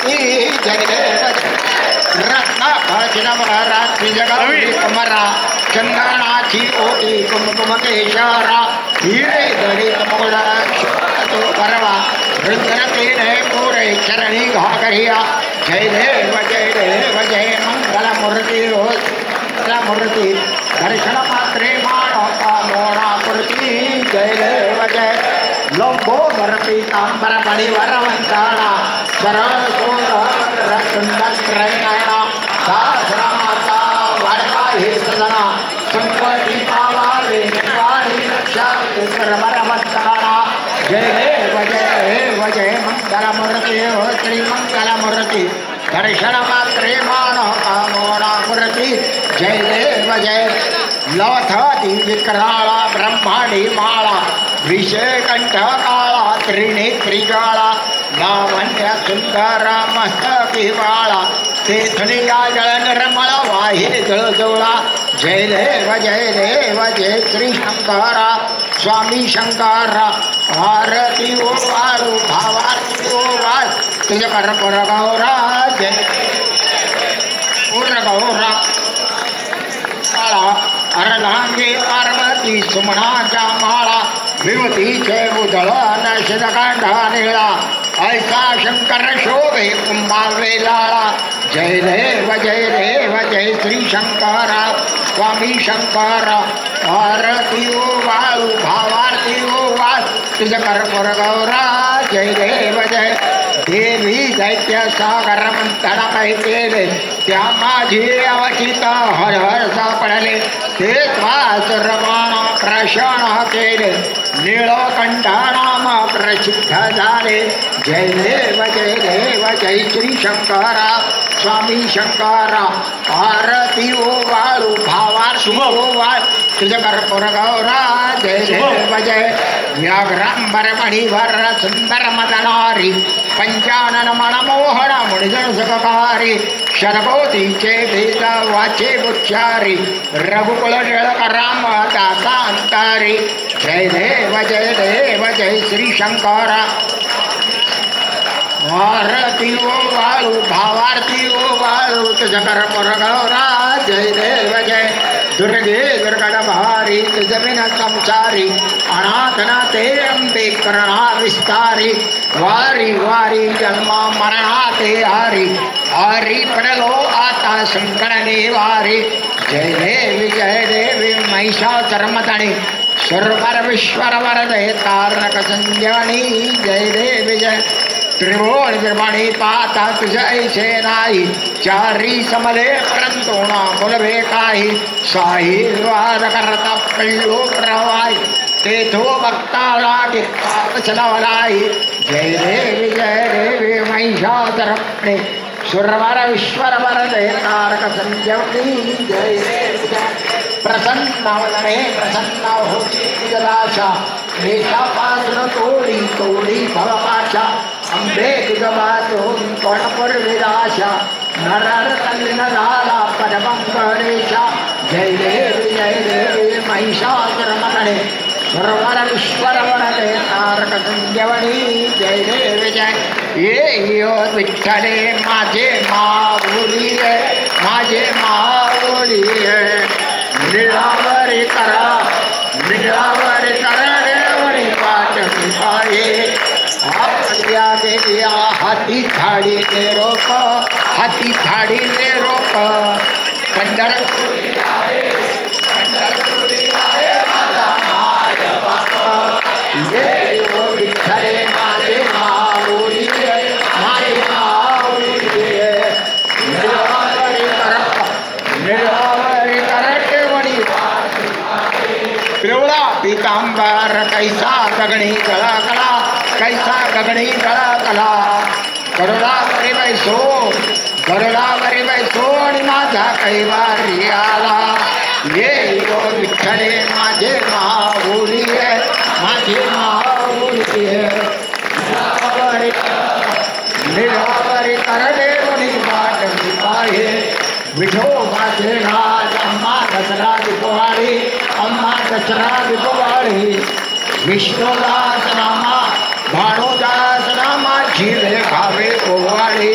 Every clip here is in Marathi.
मूर्ती जय देव रत्ना भजनवरा त्रिजगौरी कुमरा चंदनाची ओटी कुमकुम केशरा हिरे दलित मोड़ा तो परवा रुद्र तेरे पूरे चरणी घाघरिया जय देव जय मंगल मूर्ति मूर्ति दर्शन पात्रे मानव मोरा मूर्ति जय देव जय लोभो बरपीतांबर परिवरवंताना सरसोदर सुंदर त्रयनयना सहस्रमाता वरदाहि सदना संपत्ति पावाले निवाणी रक्षा सर्वरवंताना जय देव जय मंगल मूर्ति श्री मंगल मूर्ति दर्शन मात्रे मानव मोरा मूर्ति जय देव जय लवथाति विकराला ब्रह्मांडी माला विषय कंठ काला त्रिनेत्रिकाला लावण्य सुंदर मस्तकी बाळा तेथनिया जळ निर्मळ वाहे जळजोळा जय देव जय श्री शंकरा स्वामी शंकरा आरती ओ वाळू भावारती ओ वाळ तुझ्या परपर गौरा जय पूर्ण गौरा काळा अर्धांगी पार्वती सुमनाच्या माळा विभूतीचे उजळण शिरकांडा निळा ऐसा शंकर शोभे कुंभावेलाळा जय देव जय श्री शंकरा स्वामी शंकरा आरती ओ वाळू भावारती ओ वाळ तुझ कर्पूर गौरा जय देव जय देवी दैत्य सागर मंथन कैकेले त्या माझी अवचित हर हर सापडले ते स्वासुरमाण प्रशण केले नीळकंठा नाम प्रसिद्ध झाले जय देव जय श्री शंकरा स्वामी शंकरा आरती ओ वाळू भावारती ओ वाळ तुझ कर्पूर गौरा जय देव जय व्याघ्रांबर मणिभर सुंदर मदनारी पंचानन मनमोहन मुनिजन सुखकारी शरभोतीचे भेद वाचे उच्चारी रघुकुल टिळक राम दासा अंतारी जय देव जय श्री शंकरा आरती ओ वाळू भावारती ओ वाळू तुझ कर्पूर गौरा जय देव जय दुर्गे दुर्गड भारी तुझ बिन संसारी अनाथनाथे अंबे करणा विस्तारी वारी वारी जन्मा मरणाते हारी हारी पडलो आता संकटने वारी जय देवी महिषासुरमर्दिनी सुरवर विश्वर वरदे तारक संजीवनी जय देवी जय त्रिभुवन निर्माणी पाता तुझ ऐसे नाही चारी समले परंतु ना बोलवे काही साही वार करता पल्लो प्रवाई तेथो भक्ता लागे चलावलाई जय देवी महिषासुरमर्दिनी सुरवर विश्वर वरदे तारक संजीवनी जय देवी जय प्रसन्न वदने प्रसन्न होती तुझदाशा मेषापासून तोडी भवपाशा अंबे तुझबातून कोणपूर विदाशा नरर तल्लीन झाला परमंकरेशा जय देवी महिषासुरमर्दिनी सुरवर विश्वर वरदे तारक संजीवनी जय देवी जय ये यो विठ्ठले माझे माऊली माझे माऊली निळावरी करा देवरी वाट पाये आपल्या देविया हाती झाडीने रोप पंढरपुरी आहे माझा माय बाबा ये यो विठ्ठले माझे माऊली निळावरी करा देवरी पिवळा पीतांबर कैसा गगणी गळा कला कैसा गगणी गळा कला गरुडावरी बैसो आणि माझा कैवारी आला ये यो विठ्ठले माझे माऊली निळावरी करदेवनी वाट पाहे विठो माझे राज अम्मा दसरा विष्णुदास नामा भाणोदास नामा जिरे खावे ओवाळे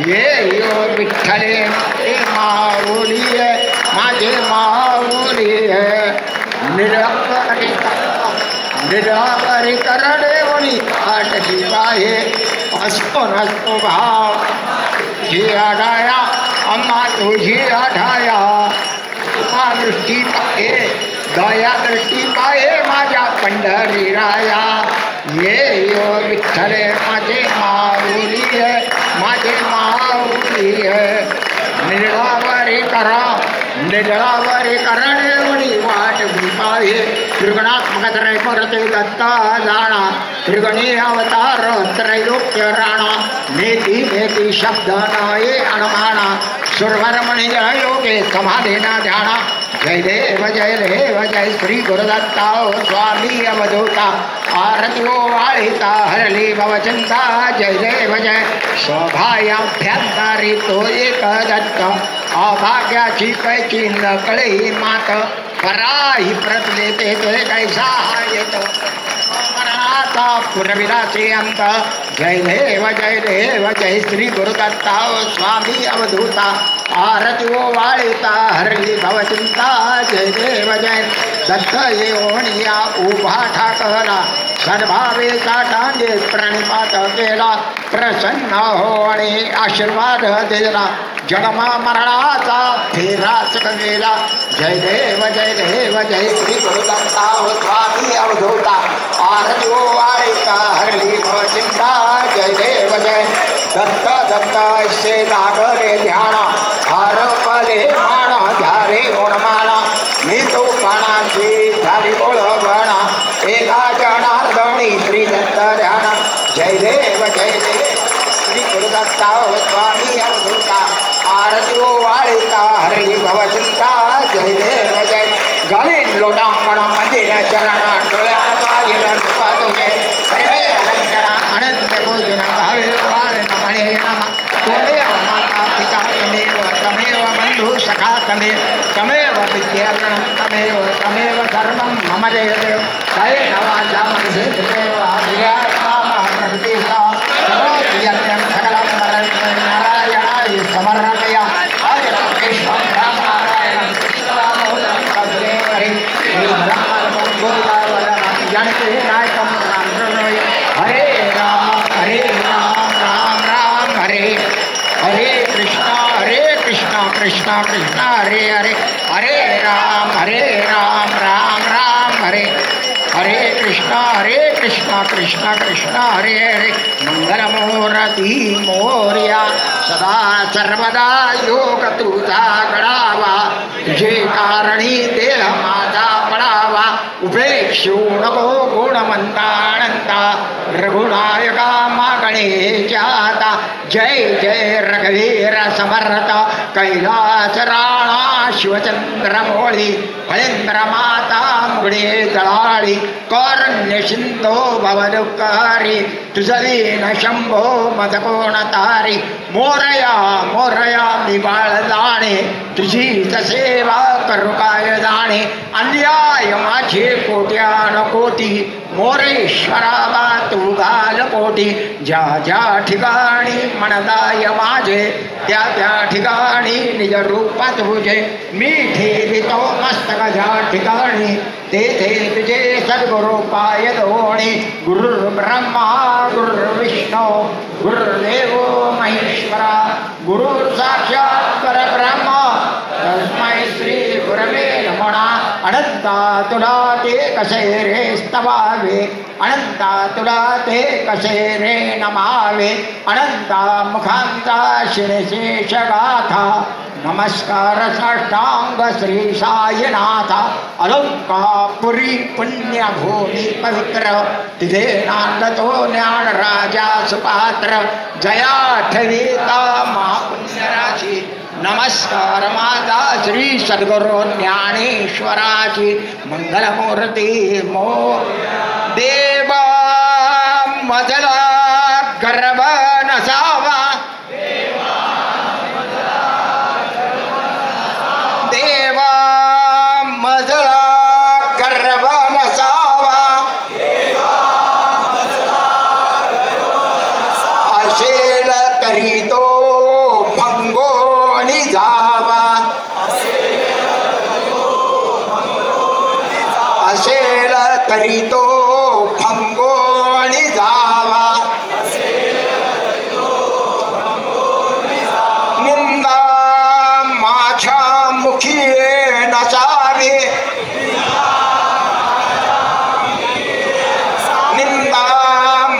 ये यो विठ्ठले माझे माऊली माझे माऊली निराकरी करणे वणी आटकी पाहे असतो नसतो भाव जी आढाया अम्मा तुझी आढाया दृष्टी पाहे दया दृष्टी पाहे माझ्या पंढरी राया ये यो विठ्ठले माझे माऊली माझे माऊली निरावरी करा निरावरी करणे वणी वाट पाहे त्रिगुणात्मक त्रैपरते दत्ता जाणा त्रिगुणी अवतार त्रैलोक्य राणा नेती नेती शब्द नाये अनुमाना सुरवरमणि योगे समाधीना ध्याना जय देव जय श्री गुरुदत्ता स्वामी अवधूता आरती वाळिता हरली भवचिंता जय देव जय स्वभायाभ्यंतरी तो एक दत्त अभाग्याची कैची न कळे मात पराही प्रतले ते कैसा येत मरणाचा पुरविराचे अंत जय देव जय श्री गुरुदत्ता स्वामी अवधूता आरती वाळिता हरली भवचिंता जय देव जय दत्त येवणिया उभा ठाकला सद्भावे टांगे प्रणिपात केला प्रसन्न हो आणि आशीर्वाद दिला जन्मा मरणाचा फेराच गेला जय देव जय श्री गुरुदत्ता स्वामी अवधूता आरती वाळिता हरली भवचिंता जय देव जय दत्त दत्त से लागले ध्यान हार पले माना ध्यारे ओणमाना मी तो पाणाची झाली ओळखणा एका जनार्दनी श्री दत्त ध्यान जय देव श्री गुरुदत्ता स्वामी अवधूता आरती वाळिता हरी भवचिंता जय देव जय गणे लोटांगण मंदिर चरणा डोळ्या पातोगे अलंकरा अनंत भोजन भावे वाळमणे नम त्वमेव माता पिता तमेव बंधु सखा तमेव विद्यारणं तमेव सर्वं मम देव जय नवाजा मनसे देव आदिरात्मा यज्ञं सकलं नारायणाय समर्पया कृष्णं रामनारायणं कृष्णरामोदं हरे जानते नायकं रामचन्द्रय हरे राम राम राम हरे हरे कृष्णा कृष्ण कृष्ण हरे हरे राम राम राम हरे हरे कृष्ण कृष्ण कृष्ण हरे हरे मंगलमूर्ती मोर्या सदा सर्वदा योग तुझा घडावा तुझे कारणी देह माझा पडावा उपेक्षू नको गुणमंतानंता रघुनायका मागणे जाता जय जय रघुवीर समर्थ कैलास राणा शिवचंद्र मोळी फळेंद्र माता मुगडे जळाळी कौरण्य सिंधो भवदुःखहारी तुझवीन शंभो मदकोण तारी मोरया मोरया निबाळ जाणे तुझीच सेवा करू काय जाणे अन्याय माझे कोट्यान कोटी मोरेश्वरा तू घाल कोटी ज्या ज्या ठिकाणी मनदाय माझे त्या त्या ठिकाणी निज रूपात तुझे मी ठेवितो मस्तक ज्या ठिकाणी तेथे तुझे सद्गुरु पाय दोणी गुरुर्ब्रह्मा गुरुर्विष्णू गुरुर्देव महेश्वरा गुरु साक्षात परब्रह्म तस्मै श्री गुरवे नमः अनंता तुला ते कसे रे स्तवावे अनंता तुला ते कसे रे नमावे अनंता मुखांचा शिरशेष गाथा नमस्कार साष्टांग श्री साईनाथ अलंकापुरी पुण्यभूमी पवित्र तिथे नांदतो ज्ञान राजा सुपात्र जया ठेविता महापुण्यराशी नमस्कार माझा श्री सद्गुरु ज्ञानेश्वराची मंगलमूर्ती मो देवा मजला गर्भ नसावा देवा मजला गर्भ नसावा तरी तो भंगोनी जावा निंदा माझ्या मुखी नसावी निंदा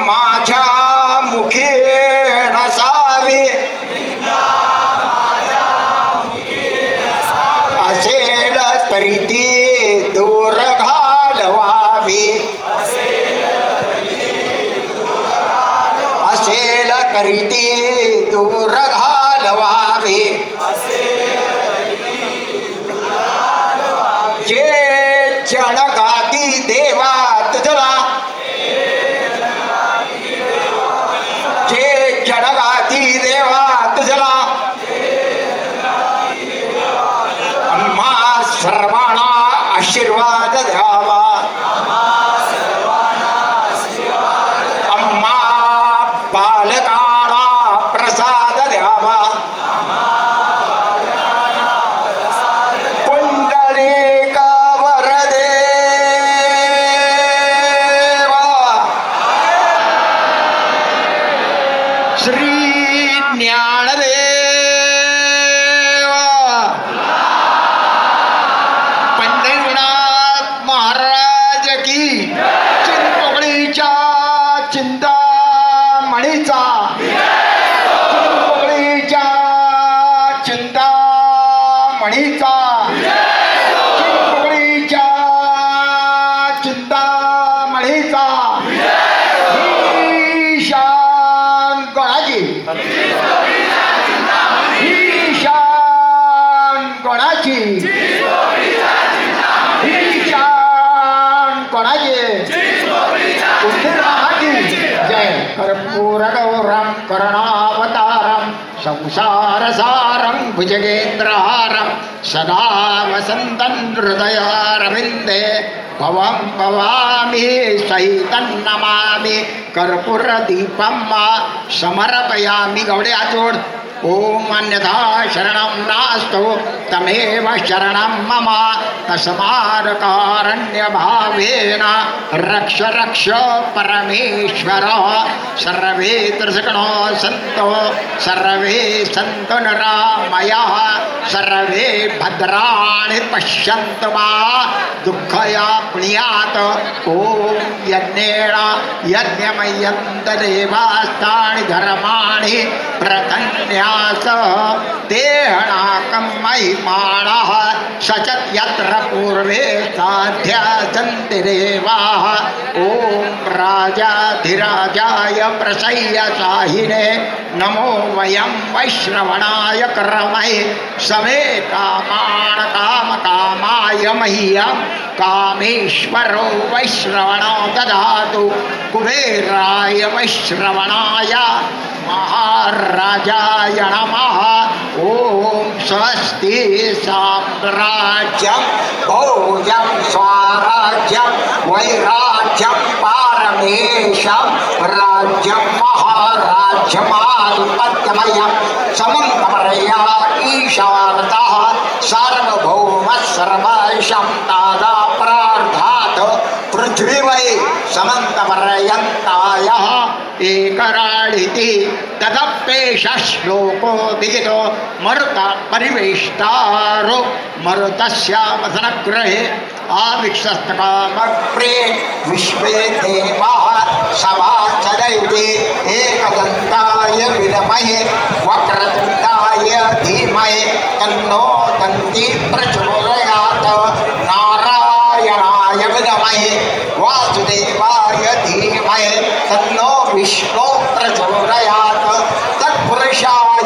माझ्या मुखी नसावी असेल तरी ती दूर घालवावी असेल तरी ती दूर घालवावी जे जणगाती देवा तुझला जे जणगाती देवा तुझला आम्हा सर्वांना आशीर्वाद द्यावा आम्हा बालकांना प्रसाद द्यावा पुंडलिक वरदेवा श्री ज्ञानदेवा पंढरीनाथ महाराज की चिंचपोकळीच्या चिंतामणीचा चिंचपोकळीच्या चिंतामणीचा चिंचपोकळीच्या चिंतामणीचा ईशान कोणाची ईशान कोणाची ईशान कोणाची उद्धिरामाची जय कर्पूरगौरं करुणावतारं संसारसारं भुजगेन्द्रहारं सदा वसन्तं हृदयारविन्दे भवं भवामि सहितं नमामि कर्पूरदीपं समर्पयामि गौडे आजोड ओम अन्यथा शरणं नास्तु तमेव शरणं मम तस्मात्कारण्यभावेन रक्ष रक्ष परमेश्वर सर्वे त्रिसगुणो सन्तो सर्वे सन्तु निरामयाः सर्वे भद्राणि पश्यन्तु मा दुःखया पुण्यात् ओम यज्ञेन यज्ञमयन्त देवास्तानि धर्माणि प्रतन्या देहनाकं महिमानः सचत् यत्र पूर्वे साध्यासन्ति देवाः ॐ राजाधिराजाय प्रसय्यसाहिने नमो वयं वैश्रवणाय कर्महे समे कामान् कामकामाय मह्यं कामेश्वरो वैश्रवणो ददातु कुबेराय वैश्रवणाय महाराजाय नमः ओम स्वस्ति साम्राज्यं भोजं स्वराज्यं वैराज्यं पारमेशं राज्यं महाराज्यमाधिपत्यमयं समन्तमर्या ईशानतः सार्वभौमः सर्वेषां तादा प्रार्थात् पृथ्वी वै समन्तपर्यन्तायः एकराळिति तदप्येष श्लोको विहितो मरुता परिवेष्टारो मरुतस्यावसनगृहे आविक्षस्तकामप्रे विश्वे देवाः सभासदैते एकदन्ताय विद्महे वक्रतुण्डाय धीमहि तन्नो दन्ती प्रचोदयात् नारायणाय विद्महे वासुदेवाय धीमहि तन्नो विष्णु प्रचोदयात् तत्पुरुषाय